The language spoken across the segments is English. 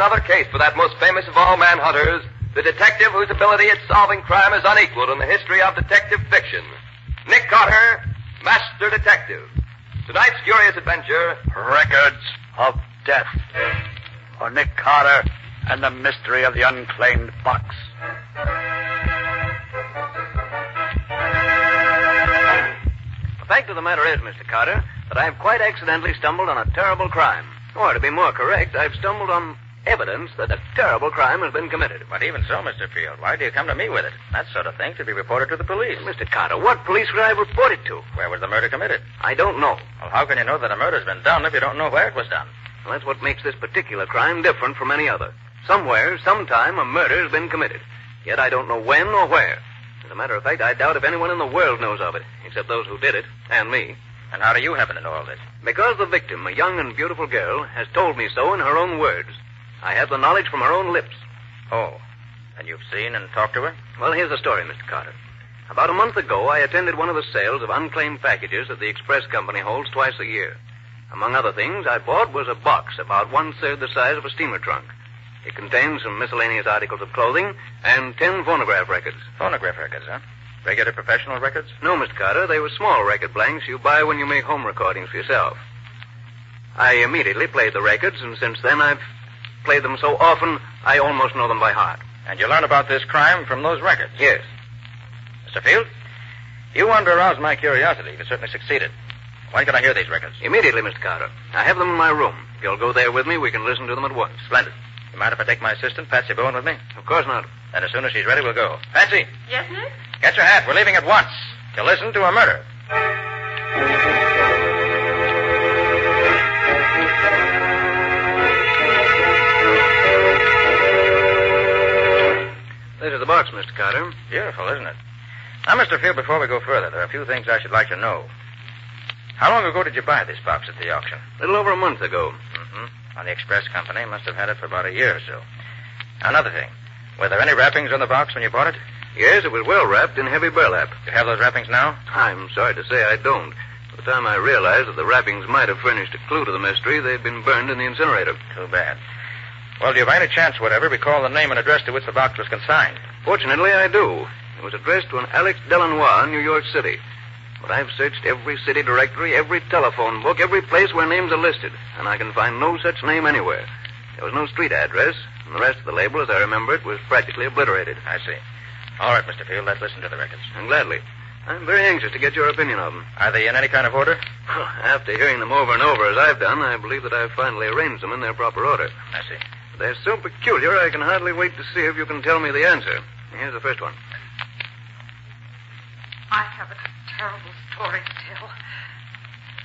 another case for that most famous of all manhunters, the detective whose ability at solving crime is unequaled in the history of detective fiction. Nick Carter, Master Detective. Tonight's curious adventure, Records of Death. For Nick Carter and the mystery of the unclaimed box. The fact of the matter is, Mr. Carter, that I've quite accidentally stumbled on a terrible crime. Or, to be more correct, I've stumbled on evidence that a terrible crime has been committed. But even so, Mr. Field, why do you come to me with it? That sort of thing should be reported to the police. Mr. Carter, what police would I have reported to? Where was the murder committed? I don't know. Well, how can you know that a murder's been done if you don't know where it was done? Well, that's what makes this particular crime different from any other. Somewhere, sometime, a murder has been committed. Yet I don't know when or where. As a matter of fact, I doubt if anyone in the world knows of it, except those who did it, and me. And how do you happen to know all this? Because the victim, a young and beautiful girl, has told me so in her own words. I have the knowledge from her own lips. Oh, and you've seen and talked to her? Well, here's the story, Mr. Carter. About a month ago, I attended one of the sales of unclaimed packages that the express company holds twice a year. Among other things I bought was a box about 1/3 the size of a steamer trunk. It contained some miscellaneous articles of clothing and 10 phonograph records. Phonograph records, huh? Regular professional records? No, Mr. Carter, they were small record blanks you buy when you make home recordings for yourself. I immediately played the records, and since then I've played them so often I almost know them by heart. And you learned about this crime from those records? Yes. Mr. Field, you wanted to arouse my curiosity. You certainly succeeded. When can I hear these records? Immediately, Mr. Carter. I have them in my room. If you'll go there with me, we can listen to them at once. Splendid. You mind if I take my assistant, Patsy Bowen, with me? Of course not. Then as soon as she's ready, we'll go. Patsy! Yes, Nick? Get your hat. We're leaving at once to listen to a murder. This is the box, Mr. Carter. Beautiful, isn't it? Now, Mr. Field, before we go further, there are a few things I should like to know. How long ago did you buy this box at the auction? A little over a month ago. Mm-hmm. On the express company, must have had it for about a year or so. Another thing. Were there any wrappings on the box when you bought it? Yes, it was well wrapped in heavy burlap. You have those wrappings now? I'm sorry to say I don't. By the time I realized that the wrappings might have furnished a clue to the mystery, they'd been burned in the incinerator. Too bad. Well, do you by any chance, whatever, recall the name and address to which the box was consigned? Fortunately, I do. It was addressed to an Alex Delanois in New York City. But I've searched every city directory, every telephone book, every place where names are listed, and I can find no such name anywhere. There was no street address, and the rest of the label, as I remember it, was practically obliterated. I see. All right, Mr. Field, let's listen to the records. And gladly. I'm very anxious to get your opinion of them. Are they in any kind of order? After hearing them over and over as I've done, I believe that I've finally arranged them in their proper order. I see. They're so peculiar, I can hardly wait to see if you can tell me the answer. Here's the first one. I have a terrible story to tell.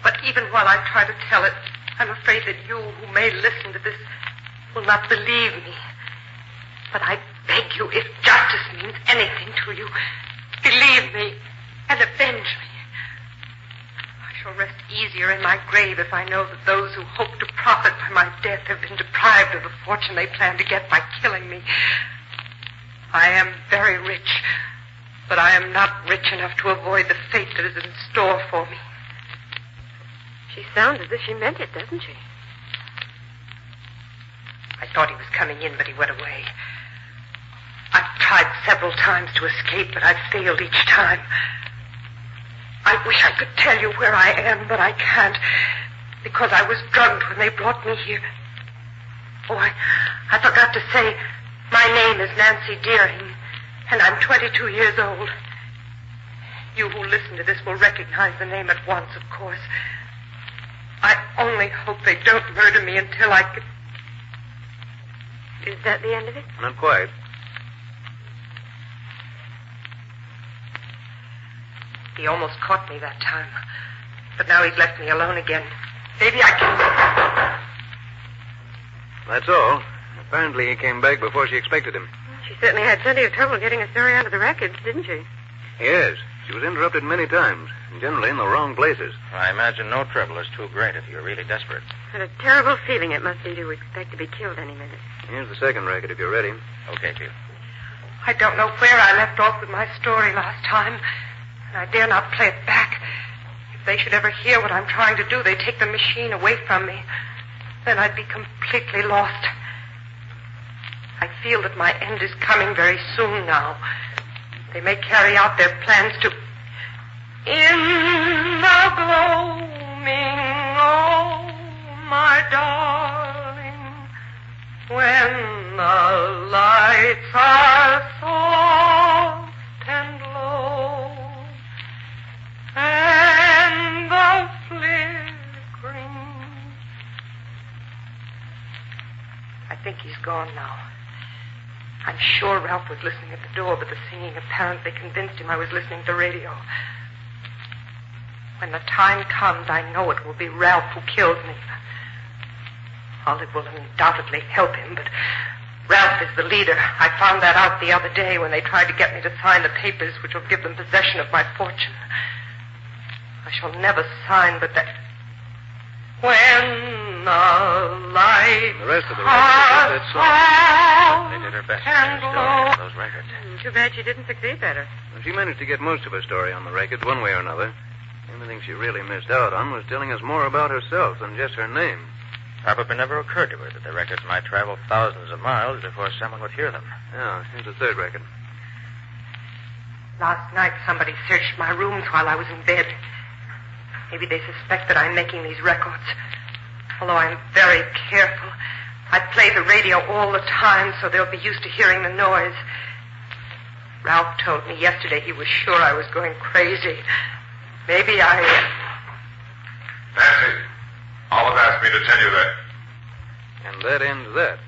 But even while I try to tell it, I'm afraid that you who may listen to this will not believe me. But I beg you, if justice means anything to you, believe me and avenge me. I shall rest easier in my grave if I know that those who hope to profit by my death have been deprived of the fortune they plan to get by killing me. I am very rich, but I am not rich enough to avoid the fate that is in store for me. She sounds as if she meant it, doesn't she? I thought he was coming in, but he went away. I've tried several times to escape, but I've failed each time. I wish I could tell you where I am, but I can't, because I was drugged when they brought me here. Oh, I forgot to say, my name is Nancy Deering, and I'm 22 years old. You who listen to this will recognize the name at once, of course. I only hope they don't murder me until I can... Is that the end of it? Not quite. He almost caught me that time. But now he's left me alone again. Maybe I can... That's all. Apparently he came back before she expected him. She certainly had plenty of trouble getting a story out of the records, didn't she? Yes. She was interrupted many times, and generally in the wrong places. I imagine no trouble is too great if you're really desperate. What a terrible feeling it must be to expect to be killed any minute. Here's the second record, if you're ready. Okay, Field. I don't know where I left off with my story last time, and I dare not play it back. If they should ever hear what I'm trying to do, they'd take the machine away from me. Then I'd be completely lost. I feel that my end is coming very soon now. They may carry out their plans to... In the gloaming, oh, my darling, when the lights are soft and low, and the flickering... I think he's gone now. I'm sure Ralph was listening at the door, but the singing apparently convinced him I was listening to radio. When the time comes, I know it will be Ralph who kills me. Olive will undoubtedly help him, but Ralph is the leader. I found that out the other day when they tried to get me to sign the papers which will give them possession of my fortune. I shall never sign, but that... When the lights The rest of the record is that song. They did her best in her story for those records. Too bad she didn't succeed better. Well, she managed to get most of her story on the records, one way or another. The only thing she really missed out on was telling us more about herself than just her name. Probably never occurred to her that the records might travel thousands of miles before someone would hear them. Yeah, here's the third record. Last night somebody searched my rooms while I was in bed. Maybe they suspect that I'm making these records. Although I'm very careful. I play the radio all the time so they'll be used to hearing the noise. Ralph told me yesterday he was sure I was going crazy. Maybe I... Patsy, Olive asked me to tell you that. And that ends that.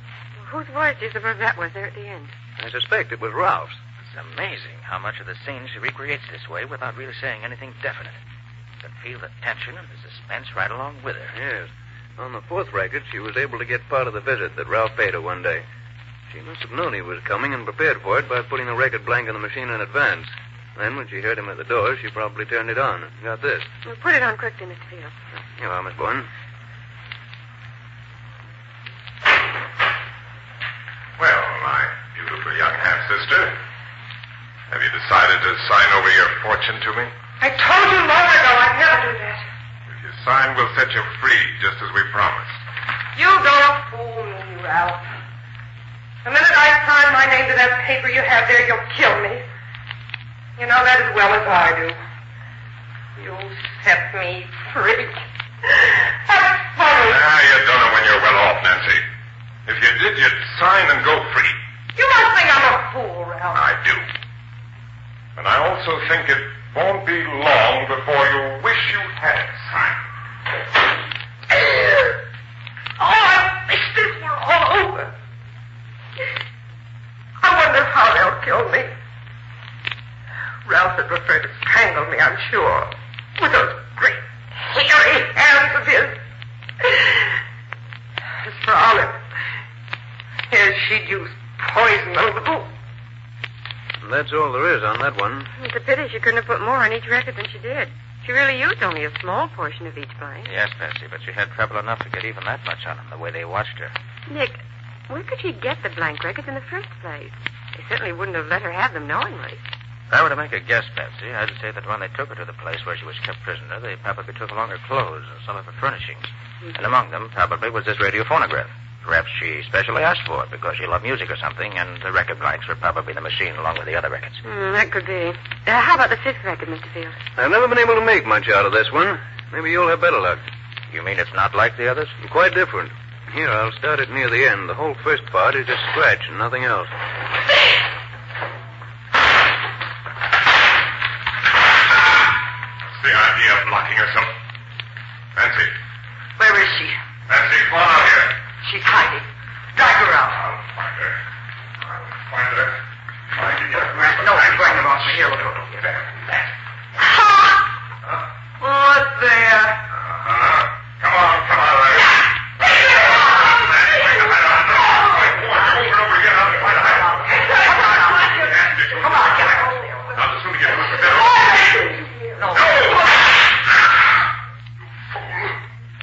Whose voice do you suppose that was there at the end? I suspect it was Ralph's. It's amazing how much of the scene she recreates this way without really saying anything definite. You can feel the tension and the suspense right along with her. Yes. On the fourth record, she was able to get part of the visit that Ralph paid her one day. She must have known he was coming and prepared for it by putting the record blank on the machine in advance. Then, when she heard him at the door, she probably turned it on and got this. Well, put it on quickly, Mr. Field. Here you are, Miss Bourne. Well, my beautiful young half-sister, have you decided to sign over your fortune to me? I told you long ago I'd never do that. If you sign, we'll set you free, just as we promised. You don't fool me, Ralph. The minute I sign my name to that paper you have there, you'll kill me. You know that as well as I do. You'll set me free. That's funny. You don't know when you're well off, Nancy. If you did, you'd sign and go free. You must think I'm a fool, Ralph. I do. And I also think it won't be long before you wish you had signed. Oh, I wish this were all over. I wonder how they'll kill me. Ralph would prefer to strangle me, I'm sure. With those great, hairy hands of his. As for Olive, yes, she'd use poison on the boot. That's all there is on that one. It's a pity she couldn't have put more on each record than she did. She really used only a small portion of each blank. Yes, Patsy, but she had trouble enough to get even that much on them, the way they watched her. Nick, where could she get the blank records in the first place? They certainly wouldn't have let her have them knowingly. If I were to make a guess, Patsy, I'd say that when they took her to the place where she was kept prisoner, they probably took along her clothes and some of her furnishings. Mm-hmm. And among them, probably, was this radio phonograph. Perhaps she specially asked for it because she loved music or something, and the record blanks were probably the machine along with the other records. That could be. How about the fifth record, Mr. Field? I've never been able to make much out of this one. Maybe you'll have better luck. You mean it's not like the others? Quite different. Here, I'll start it near the end. The whole first part is just scratch and nothing else. What's the idea of locking herself? Nancy. Where is she? Nancy, come on out here. She's hiding. Drag her out. I'll find her. Find you get No, bring her off here. Look. What's there? Come on. Come on, get her. Now, the sooner you do it, the better. No. Fool.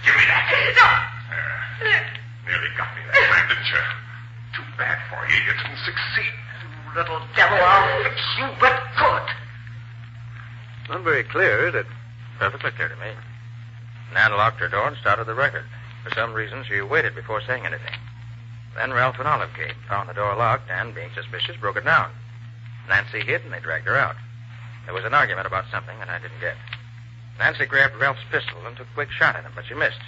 Give me that. No. Nearly got me that time, didn't you? Too bad for you. You didn't succeed. You little devil, I'll fix you, but good. Not very clear, is it? Perfectly clear to me. Nan locked her door and started the record. For some reason, she waited before saying anything. Then Ralph and Olive came, found the door locked, and, being suspicious, broke it down. Nancy hid, and they dragged her out. There was an argument about something that I didn't get. Nancy grabbed Ralph's pistol and took a quick shot at him, but she missed.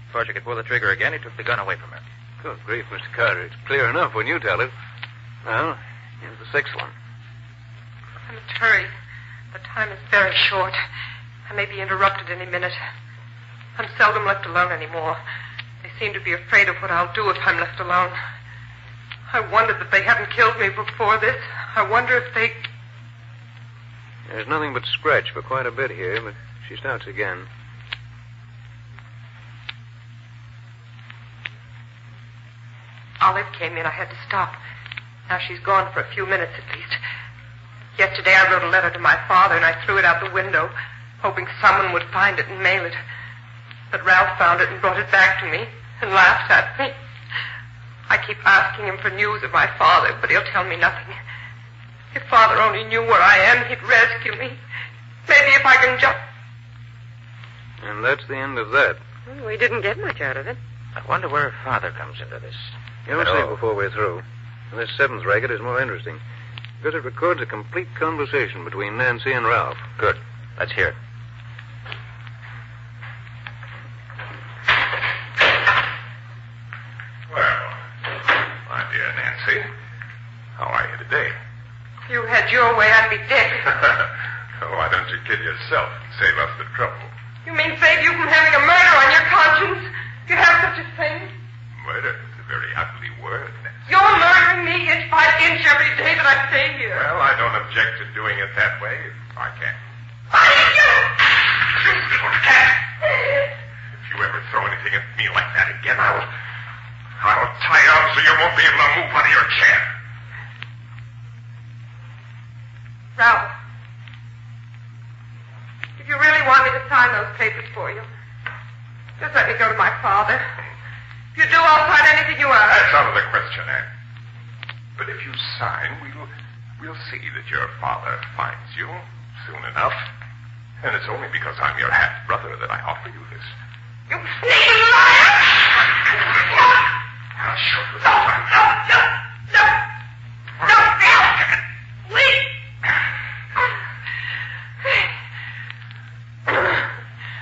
Before she could pull the trigger again, he took the gun away from her. Good grief, Mr. Carter. It's clear enough when you tell it. Well, here's the sixth one. I must hurry. The time is very short. I may be interrupted any minute. I'm seldom left alone anymore. They seem to be afraid of what I'll do if I'm left alone. I wonder that they haven't killed me before this. I wonder if they... There's nothing but scratch for quite a bit here, but she starts again. Olive came in. I had to stop. Now she's gone for a few minutes at least. Yesterday I wrote a letter to my father and I threw it out the window, hoping someone would find it and mail it. But Ralph found it and brought it back to me and laughed at me. I keep asking him for news of my father, but he'll tell me nothing. If Father only knew where I am, he'd rescue me. Maybe if I can just... And that's the end of that. Well, we didn't get much out of it. I wonder where her father comes into this. You'll see before we're through. And this seventh record is more interesting because it records a complete conversation between Nancy and Ralph. Good. Let's hear it. Well, my dear Nancy, how are you today? If you had your way, I'd be dead. Why don't you kill yourself and save us the trouble? You mean save you from having a murder on your conscience? You have such a thing? Murder is a very ugly word, Nancy. You're murdering me inch by inch every day that I stay here. Well, I don't object to doing it that way if I can. You little cat! If you ever throw anything at me like that again, I'll tie you up so you won't be able to move out of your chair. Ralph, if you really want me to sign those papers for you, just let me go to my father. If you do, I'll sign anything you ask. That's out of the question, Anne. But if you sign, we'll see that your father finds you soon enough. And it's only because I'm your half-brother that I offer you this. You sneaking liar! I'll show you this No! Please!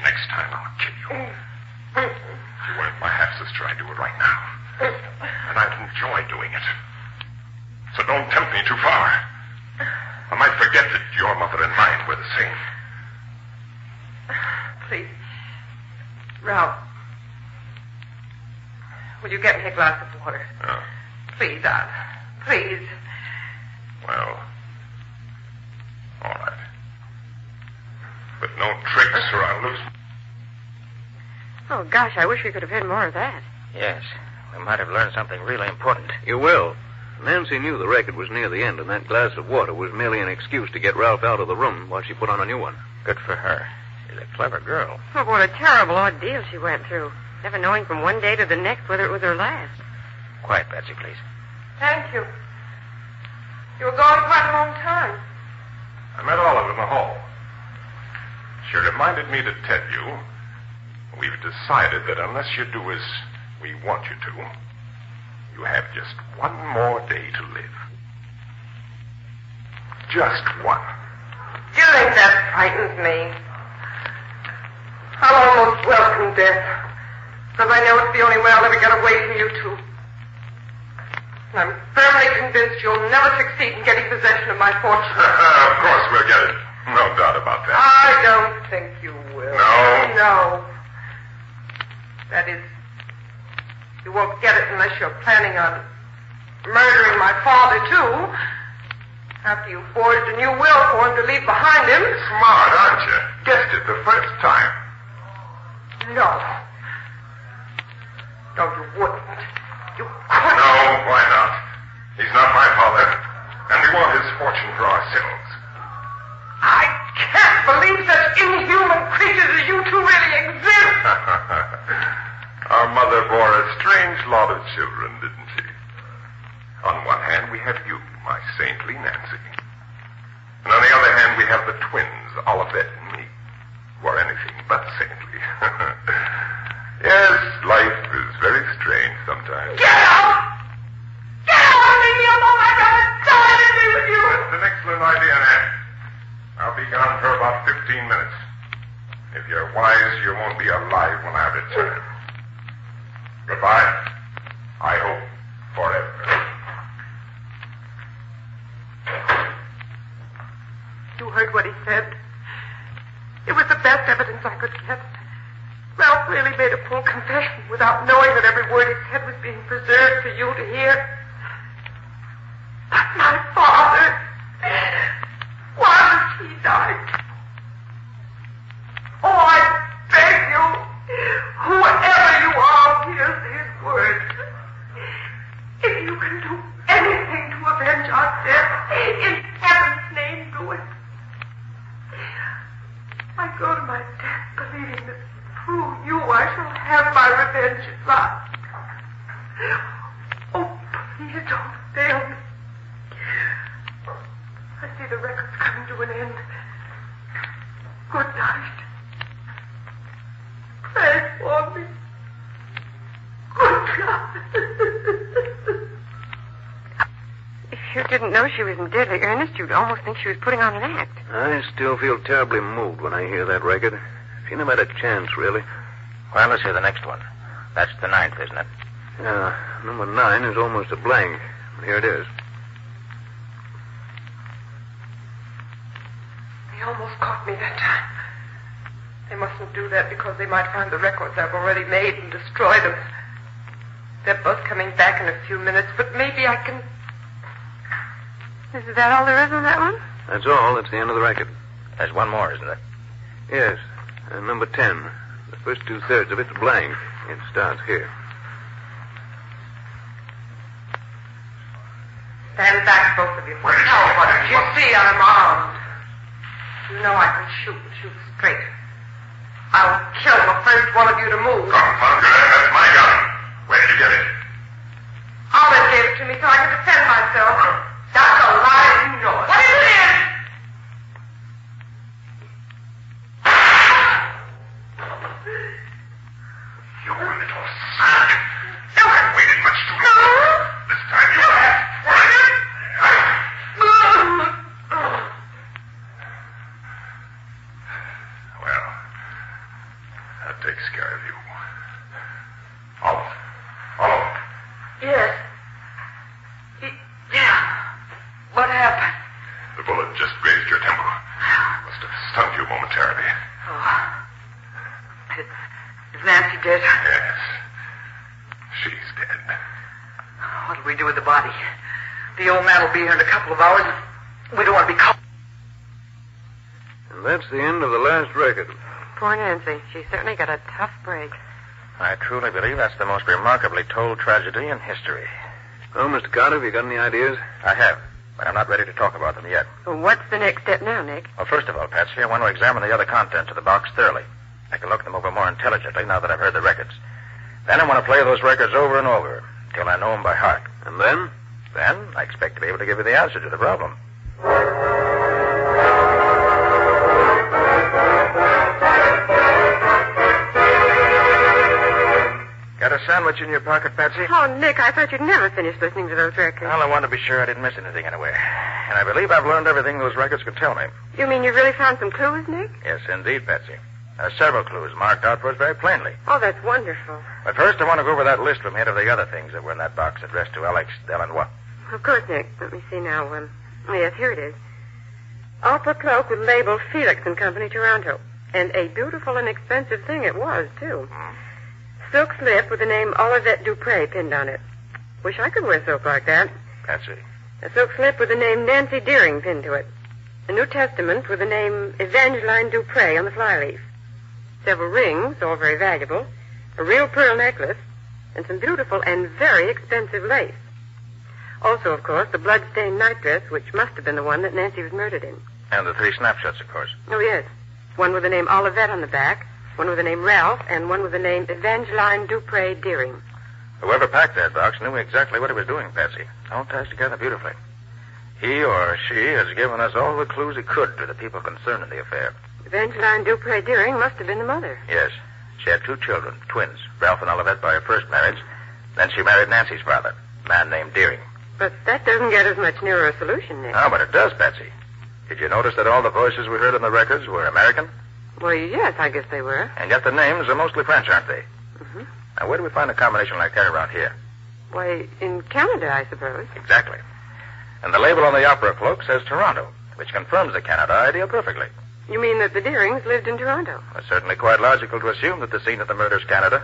Next time I'll kill you. If you weren't my half-sister, I'd do it right now. And I'd enjoy doing it. So don't tempt me too far. I might forget that your mother and mine were the same. Please. Ralph. Will you get me a glass of water? Oh. Please, Aunt. Please. Well, all right. But no tricks or I'll lose... Oh, gosh, I wish we could have had more of that. Yes. We might have learned something really important. You will. Nancy knew the record was near the end, and that glass of water was merely an excuse to get Ralph out of the room while she put on a new one. Good for her. She's a clever girl. Oh, what a terrible ordeal she went through. Never knowing from one day to the next whether it was her last. Quiet, Patsy, please. Thank you. You were gone quite a long time. I met Olive in the hall. She reminded me to tell you we've decided that unless you do as we want you to, you have just one more day to live. Just one. You think that frightens me? I'll almost welcome death, because I know it's the only way I'll ever get away from you two. And I'm firmly convinced you'll never succeed in getting possession of my fortune. Of course we'll get it. No doubt about that. I don't think you will. No? No. That is, you won't get it unless you're planning on murdering my father, too. After you forged a new will for him to leave behind him. Smart, aren't you? Guessed it the first time. No. No, you wouldn't. You couldn't. No, why not? He's not my father, and we want his fortune for ourselves. I can't believe such inhuman creatures as you two really exist. Our mother bore a strange lot of children, didn't she? On one hand, we have you, my saintly Nancy. And on the other hand, we have the twins, Olivette and me, who are anything but saintly. Yes, life is very strange sometimes. Get out! be gone for about 15 minutes. If you're wise, you won't be alive when I return. Goodbye. I hope forever. You heard what he said. It was the best evidence I could get. Ralph really made a full confession without knowing that every word he said was being preserved for you to hear. But my father, why must he die? Oh, I beg you, whoever you are, hears his words. If you can do anything to avenge our death, in heaven's name, do it. I go to my death believing that through you I shall have my revenge at last. Oh, please don't fail me. I see the record's coming to an end. Good night. Pray for me. Good night. If you didn't know she was in deadly earnest, you'd almost think she was putting on an act. I still feel terribly moved when I hear that record. She never had a chance, really. Well, let's hear the next one. That's the 9th, isn't it? Yeah, number 9 is almost a blank. Here it is. They almost caught me that time. They mustn't do that because they might find the records I've already made and destroy them. They're both coming back in a few minutes, but maybe I can... Is that all there is on that one? That's all. That's the end of the record. There's one more, isn't there? Yes, number 10. The first 2/3 of it's blank. It starts here. Stand back, both of you. Nobody. You see I'm armed. You know I can shoot straight. I'll kill the first one of you to move. Confound it, that's my gun. Where did you get it? Olive gave it to me so I could defend myself. That's a lie, you know it. What is it? You little son. You haven't waited much too long. This time you have. Well, that takes care of you. Olive. Yes. Yeah. What happened? The bullet just grazed your temple. Must have stunned you momentarily. Oh. Is Nancy dead? Yes. She's dead. What'll we do with the body? The old man will be here in a couple of hours. We don't want to be caught. And that's the end of the last record. Poor Nancy. She certainly got a tough break. I truly believe that's the most remarkably told tragedy in history. Well, Mr. Carter, have you got any ideas? I have, but I'm not ready to talk about them yet. Well, what's the next step now, Nick? Well, first of all, Patsy, I want to examine the other contents of the box thoroughly. I can look them over more intelligently now that I've heard the records. Then I want to play those records over and over till I know them by heart. And then? Then I expect to be able to give you the answer to the problem. Got a sandwich in your pocket, Patsy? Oh, Nick, I thought you'd never finish listening to those records. Well, I wanted to be sure I didn't miss anything anyway. And I believe I've learned everything those records could tell me. You mean you really found some clues, Nick? Yes, indeed, Patsy. There are several clues marked out for us very plainly. Oh, that's wonderful. But first, I want to go over that list we made of the other things that were in that box addressed to Alex Delanois. Of course, Nick. Let me see now. Yes, here it is. Opera cloak with label Felix and Company, Toronto. And a beautiful and expensive thing it was, too. Silk slip with the name Olivette Dupre pinned on it. Wish I could wear silk like that. Patsy. A silk slip with the name Nancy Deering pinned to it. A New Testament with the name Evangeline Dupre on the flyleaf. Several rings, all very valuable. A real pearl necklace. And some beautiful and very expensive lace. Also, of course, the blood-stained nightdress, which must have been the one that Nancy was murdered in. And the 3 snapshots, of course. Oh, yes. One with the name Olivette on the back, one with the name Ralph, and one with the name Evangeline Dupre Deering. Whoever packed that box knew exactly what he was doing, Patsy. All ties together beautifully. He or she has given us all the clues he could to the people concerned in the affair. Evangeline Dupre Deering must have been the mother. Yes. She had 2 children, twins, Ralph and Olivette by her first marriage. Then she married Nancy's father, a man named Deering. But that doesn't get us much nearer a solution, Nick. No, but it does, Patsy. Did you notice that all the voices we heard in the records were American? Well, yes, I guess they were. And yet the names are mostly French, aren't they? Mm-hmm. Now, where do we find a combination like that around here? Why, in Canada, I suppose. Exactly. And the label on the opera cloak says Toronto, which confirms the Canada idea perfectly. You mean that the Deerings lived in Toronto? It's certainly quite logical to assume that the scene of the murder is Canada,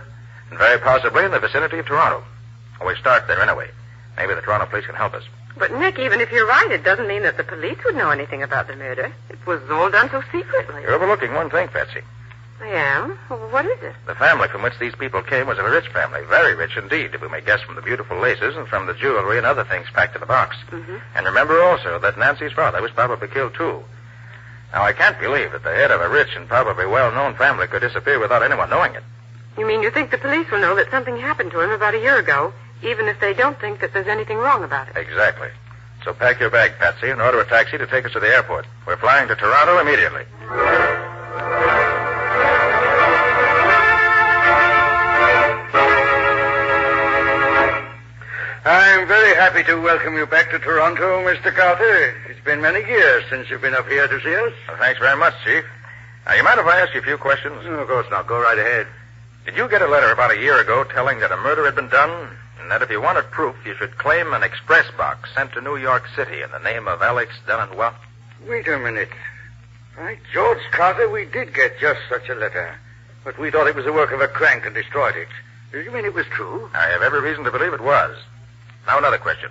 and very possibly in the vicinity of Toronto. Well, we start there anyway. Maybe the Toronto police can help us. But, Nick, even if you're right, it doesn't mean that the police would know anything about the murder. It was all done so secretly. You're overlooking one thing, Patsy. I am? Well, what is it? The family from which these people came was a rich family, very rich indeed, if we may guess from the beautiful laces and from the jewelry and other things packed in the box. Mm-hmm. And remember also that Nancy's father was probably killed, too. Now, I can't believe that the head of a rich and probably well-known family could disappear without anyone knowing it. You mean you think the police will know that something happened to him about a year ago, even if they don't think that there's anything wrong about it? Exactly. So pack your bag, Patsy, and order a taxi to take us to the airport. We're flying to Toronto immediately. I'm very happy to welcome you back to Toronto, Mr. Carter. It's been many years since you've been up here to see us. Well, thanks very much, Chief. Now, you mind if I ask you a few questions? Oh, of course not. Go right ahead. Did you get a letter about a year ago telling that a murder had been done, and that if you wanted proof, you should claim an express box sent to New York City in the name of Alex Delanois? Wait a minute. By George Carter, we did get just such a letter. But we thought it was the work of a crank and destroyed it. You mean it was true? I have every reason to believe it was. Now, another question.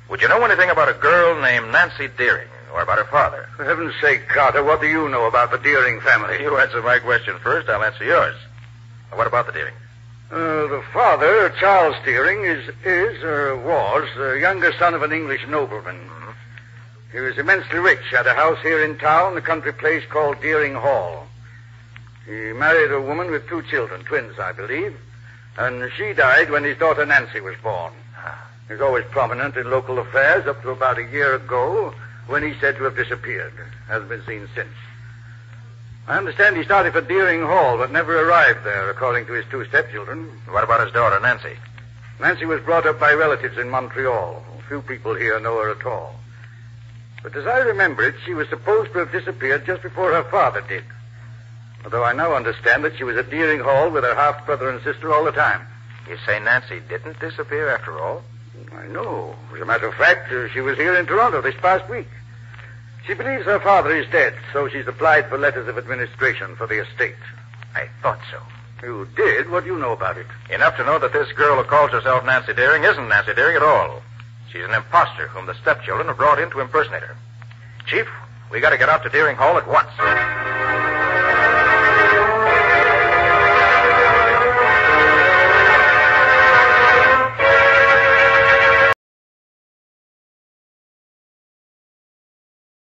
Would you know anything about a girl named Nancy Deering, or about her father? For heaven's sake, Carter, what do you know about the Deering family? You answer my question first, I'll answer yours. Now, what about the Deering? The father, Charles Deering, was the younger son of an English nobleman. Mm-hmm. He was immensely rich, had a house here in town, a country place called Deering Hall. He married a woman with 2 children, twins, I believe, and she died when his daughter Nancy was born. He was always prominent in local affairs up to about a year ago, when he's said to have disappeared. Hasn't been seen since. I understand he started for Deering Hall, but never arrived there, according to his 2 stepchildren. What about his daughter, Nancy? Nancy was brought up by relatives in Montreal. Few people here know her at all. But as I remember it, she was supposed to have disappeared just before her father did. Although I now understand that she was at Deering Hall with her half-brother and sister all the time. You say Nancy didn't disappear after all? I know. As a matter of fact, she was here in Toronto this past week. She believes her father is dead, so she's applied for letters of administration for the estate. I thought so. You did? What do you know about it? Enough to know that this girl who calls herself Nancy Deering isn't Nancy Deering at all. She's an imposter whom the stepchildren have brought in to impersonate her. Chief, we got to get out to Deering Hall at once.